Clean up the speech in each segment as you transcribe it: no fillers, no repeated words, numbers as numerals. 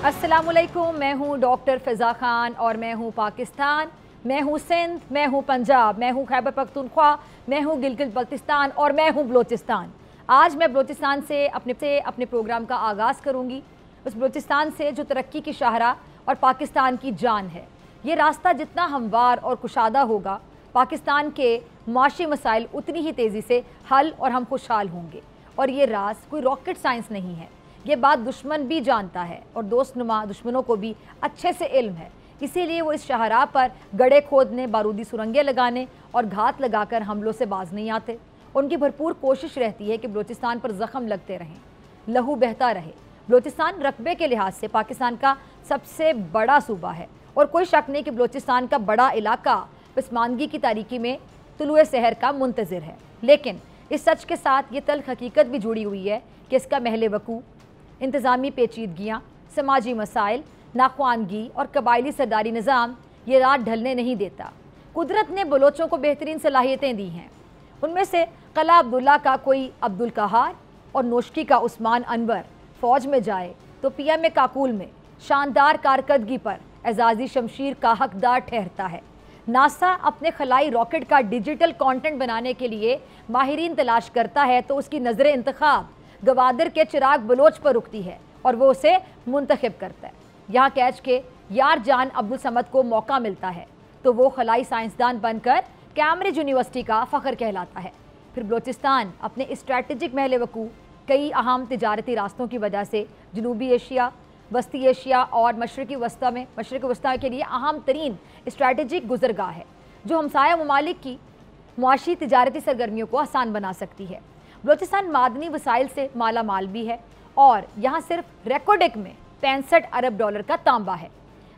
अस्सलामुअलैकुम, मैं हूँ डॉक्टर फ़िज़ा ख़ान और मैं हूँ पाकिस्तान, मैं हूँ सिंध, मैं हूँ पंजाब, मैं हूँ खैबर पख्तूनख्वा, मैं हूँ गिलगित बल्तिस्तान और मैं हूँ बलूचिस्तान। आज मैं बलूचिस्तान से अपने प्रोग्राम का आगाज़ करूँगी। उस बलूचिस्तान से जो तरक्की की शाहराह और पाकिस्तान की जान है। ये रास्ता जितना हमवार और कुशादा होगा, पाकिस्तान के माशी मसाइल उतनी ही तेज़ी से हल और हम खुशहाल होंगे। और ये राज कोई रॉकेट साइंस नहीं है, ये बात दुश्मन भी जानता है और दोस्तनुमा दुश्मनों को भी अच्छे से इल्म है। इसीलिए वो इस शाहराह पर गड्ढे खोदने, बारूदी सुरंगें लगाने और घात लगाकर हमलों से बाज नहीं आते। उनकी भरपूर कोशिश रहती है कि बलूचिस्तान पर ज़ख्म लगते रहें, लहू बहता रहे। बलूचिस्तान रकबे के लिहाज से पाकिस्तान का सबसे बड़ा सूबा है और कोई शक नहीं कि बलूचिस्तान का बड़ा इलाका पसमानदगी की तारीकी में तुलुए सहर का मुंतज़िर है। लेकिन इस सच के साथ ये तल्ख हकीकत भी जुड़ी हुई है कि इसका महल वकू इंतज़ामी पेचीदगियाँ, समाजी मसाइल, नाख्वानगी और कबायली सरदारी निज़ाम ये रात ढलने नहीं देता। कुदरत ने बलोचों को बेहतरीन सलाहियतें दी हैं। उनमें से कला अब्दुल्ला का कोई अब्दुल कहार और नोशकी का उस्मान अनवर फ़ौज में जाए तो पीएम काकूल में शानदार कारकर्दगी पर एजाज़ी शमशीर का हकदार ठहरता है। नासा अपने खलाई रॉकेट का डिजिटल कंटेंट बनाने के लिए माहिरीन तलाश करता है तो उसकी नज़र इंतखाब गवादर के चिराग बलोच पर रुकती है और वो उसे मुंतखब करता है। यहाँ कैच के यार जान अब्दुल समद को मौका मिलता है तो वो खलाई साइंसदान बनकर कैम्ब्रिज यूनिवर्सिटी का फ़ख्र कहलाता है। फिर बलूचिस्तान अपने स्ट्रैटेजिक महल वकू, कई अहम तिजारती रास्तों की वजह से जनूबी एशिया, वस्ती एशिया और मशरक़ी वस्ता के लिए अहम तरीन स्ट्रैटेजिक गुजरगाह है जो हमसाया ममालिक की मुआशी तिजारती सरगर्मियों को आसान बना सकती है। बलूचिस्तान मादनी वसाइल से माला माल भी है और यहाँ सिर्फ रेकोर्डिक में 65 अरब डॉलर का तांबा है।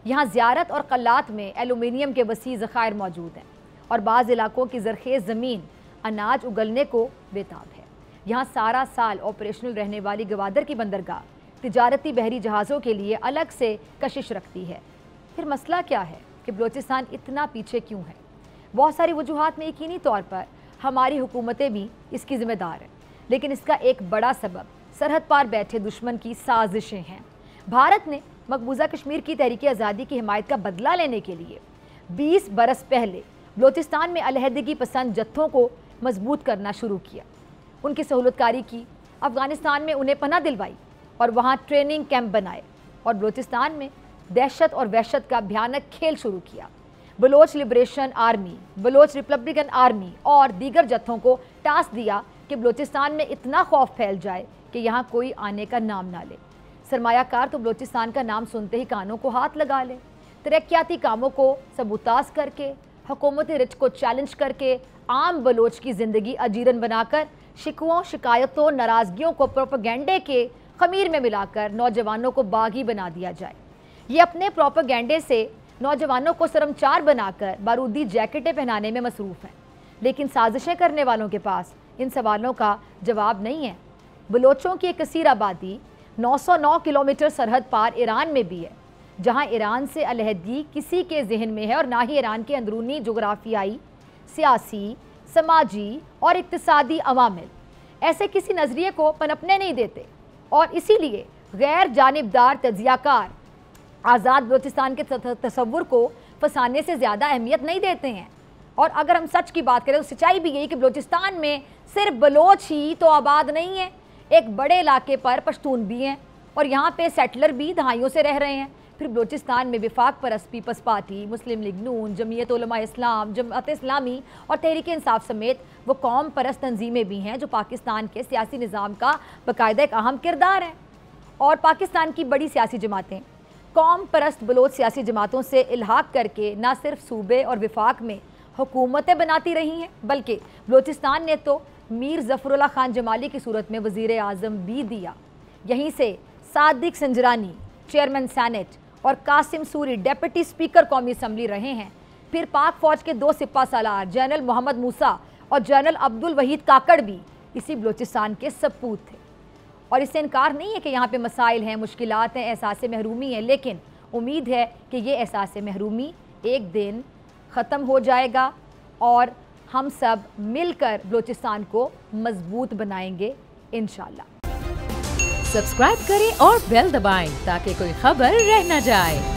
यहाँ ज़ियारत और कल्लात में एलुमिनियम के वसी ज़खायर मौजूद हैं और बाज़ इलाकों की ज़रखेज़ ज़मीन अनाज उगलने को बेताब है। यहाँ सारा साल ऑपरेशनल रहने वाली गवादर की बंदरगाह तिजारती बहरी जहाज़ों के लिए अलग से कशिश रखती है। फिर मसला क्या है कि बलूचिस्तान इतना पीछे क्यों है? बहुत सारी वजूहात में यकीनी तौर पर हमारी हुकूमतें भी इसकी ज़िम्मेदार हैं, लेकिन इसका एक बड़ा सबब सरहद पार बैठे दुश्मन की साजिशें हैं। भारत ने मकबूजा कश्मीर की तहरीक आज़ादी की हिमायत का बदला लेने के लिए 20 बरस पहले बलूचिस्तान में अलहदगी पसंद जत्थों को मजबूत करना शुरू किया, उनकी सहूलतकारी की, अफ़गानिस्तान में उन्हें पनाह दिलवाई और वहाँ ट्रेनिंग कैंप बनाए और बलूचिस्तान में दहशत और वहशत का भयानक खेल शुरू किया। Baloch Liberation Army, Baloch Republican Army और दीगर जत्थों को टास्क दिया कि बलूचिस्तान में इतना खौफ फैल जाए कि यहाँ कोई आने का नाम ना ले। सरमायाकार तो बलूचिस्तान का नाम सुनते ही कानों को हाथ लगा ले। तरक्याती कामों को सबूताज करके, हुकूमती रिच को चैलेंज करके, आम बलोच की ज़िंदगी अजीरन बनाकर, शिकवों, शिकायतों, नाराज़गियों को प्रोपेगेंडे के खमीर में मिलाकर नौजवानों को बागी बना दिया जाए। ये अपने प्रोपेगेंडे से नौजवानों को शर्मचार बनाकर बारूदी जैकेटें पहनाने में मसरूफ़ हैं, लेकिन साजिशें करने वालों के पास इन सवालों का जवाब नहीं है। बलोचों की एक कसीर आबादी 909 किलोमीटर सरहद पार ईरान में भी है, जहां ईरान से अलहदगी किसी के जहन में है और ना ही ईरान के अंदरूनी जोग्राफियाई, सियासी, समाजी और इक्तिसादी अवामिल ऐसे किसी नज़रिए को पनपने नहीं देते और इसीलिए गैर जानिबदार तजियाकार आज़ाद बलूचिस्तान के तसव्वुर को फंसाने से ज़्यादा अहमियत नहीं देते हैं। और अगर हम सच की बात करें तो सच्चाई भी यही कि बलूचिस्तान में सिर्फ बलोच ही तो आबाद नहीं है, एक बड़े इलाके पर पश्तून भी हैं और यहाँ पे सेटलर भी दहाइयों से रह रहे हैं। फिर बलूचिस्तान में विफाक परस्त पीपल्स पार्टी, मुस्लिम लीग नून, जमीयत उलमा इस्लाम, जमात इस्लामी और तहरीक इंसाफ समेत वो कौम परस्त तंजीमें भी हैं जो पाकिस्तान के सियासी निज़ाम का बाकायदा एक अहम किरदार है। और पाकिस्तान की बड़ी सियासी जमातें कौम परस्त बलोच सियासी जमातों से इल्हाक करके ना सिर्फ सूबे और विफाक में हुकूमतें बनाती रही हैं, बल्कि बलूचिस्तान ने तो मीर ज़फ़रुल्लाह खान जमाली की सूरत में वज़ीर आज़म भी दिया। यहीं से सादिक संजरानी चेयरमैन सेनेट और कासिम सूरी डेप्यूटी स्पीकर कौमी असम्बली रहे हैं। फिर पाक फ़ौज के 2 सिपा सालार जनरल मोहम्मद मूसा और जनरल अब्दुल वहीद काकड़ भी इसी बलूचिस्तान के सपूत थे। और इससे इनकार नहीं है कि यहाँ पे मसाइल हैं, मुश्किलात हैं, एहसास महरूमी है, लेकिन उम्मीद है कि ये एहसास महरूमी एक दिन ख़त्म हो जाएगा और हम सब मिलकर बलूचिस्तान को मजबूत बनाएंगे इंशाअल्लाह। सब्सक्राइब करें और बेल दबाएं ताकि कोई खबर रह न जाए।